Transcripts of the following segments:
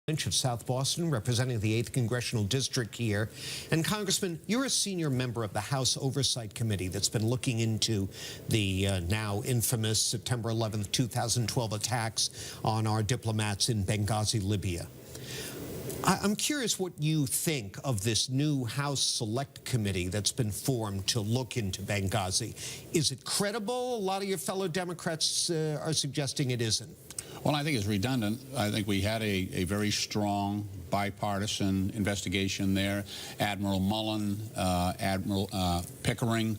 Lynch of South Boston, representing the 8th Congressional District here. And Congressman, you're a senior member of the House Oversight Committee that's been looking into the now infamous September 11th, 2012 attacks on our diplomats in Benghazi, Libya. I'm curious what you think of this new House Select Committee that's been formed to look into Benghazi. Is it credible? A lot of your fellow Democrats are suggesting it isn't. Well, I think it's redundant. I think we had a very strong bipartisan investigation there. Admiral Mullen, Admiral Pickering,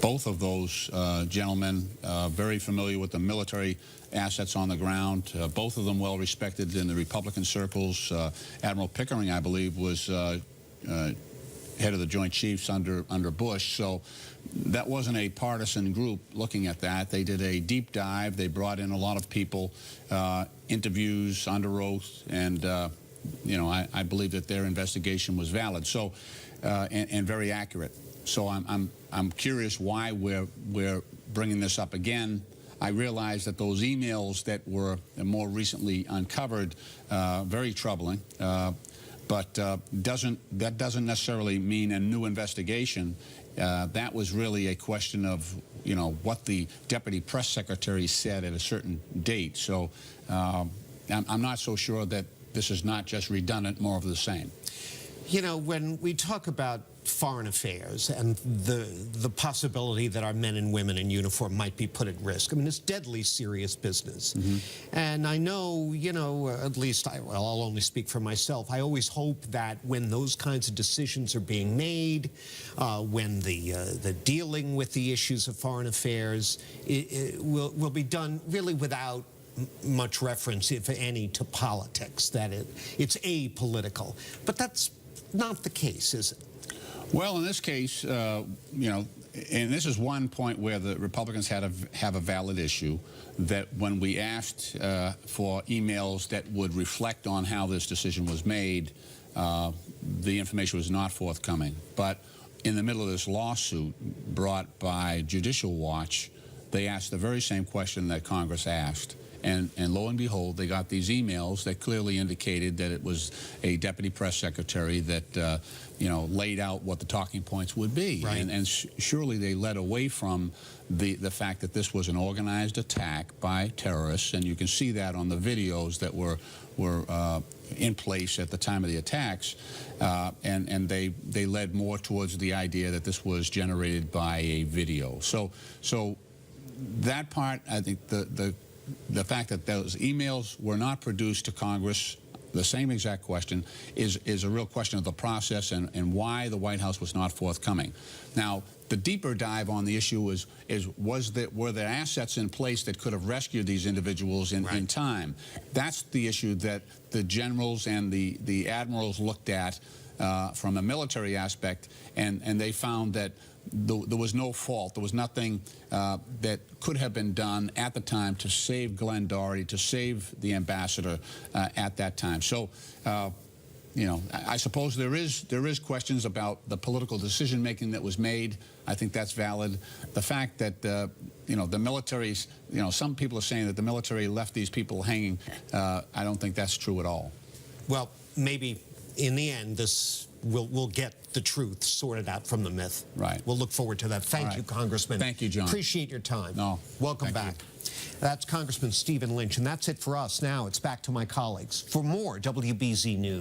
both of those gentlemen very familiar with the military assets on the ground. Both of them well respected in the Republican circles. Admiral Pickering, I believe, was head of the Joint Chiefs under Bush. So that wasn't a partisan group looking at that. They did a deep dive. They brought in a lot of people, interviews under oath, and you know, I believe that their investigation was valid. So and very accurate. So I'm curious why we're bringing this up again. I realize that those emails that were more recently uncovered, very troubling. But that doesn't necessarily mean a new investigation. That was really a question of, you know, what the deputy press secretary said at a certain date. So I'm not so sure that this is not just redundant, more of the same. You know, when we talk about foreign affairs and the possibility that our men and women in uniform might be put at risk, I mean, it's deadly serious business. And I know, you know, at least well, I'll only speak for myself. I always hope that when those kinds of decisions are being made, when the dealing with the issues of foreign affairs will be done really without much reference, if any, to politics, that it's apolitical. But that's not the case, is it? Well, in this case, you know, and this is one point where the Republicans have a valid issue, that when we asked for emails that would reflect on how this decision was made, the information was not forthcoming. But in the middle of this lawsuit brought by Judicial Watch, they asked the very same question that Congress asked. And lo and behold, they got these emails that clearly indicated that it was a deputy press secretary that, you know, laid out what the talking points would be. Right. And surely they led away from the fact that this was an organized attack by terrorists. And you can see that on the videos that were in place at the time of the attacks. And they led more towards the idea that this was generated by a video. So that part, I think the fact that those emails were not produced to Congress, the same exact question, is a real question of the process and why the White House was not forthcoming. Now, the deeper dive on the issue were there assets in place that could have rescued these individuals in time? That's the issue that the generals and the admirals looked at from a military aspect, and they found that there was no fault. There was nothing that could have been done at the time to save Glenn Doherty, to save the ambassador at that time. So, you know, I suppose there is questions about the political decision-making that was made. I think that's valid. The fact that, you know, the military's, you know, some people are saying that the military left these people hanging. I don't think that's true at all. Well, maybe in the end, we'll get the truth sorted out from the myth. Right. We'll look forward to that. Thank you, Congressman. Thank you, John. Appreciate your time. No. Welcome back. That's Congressman Stephen Lynch, and that's it for us. Now it's back to my colleagues for more WBZ News.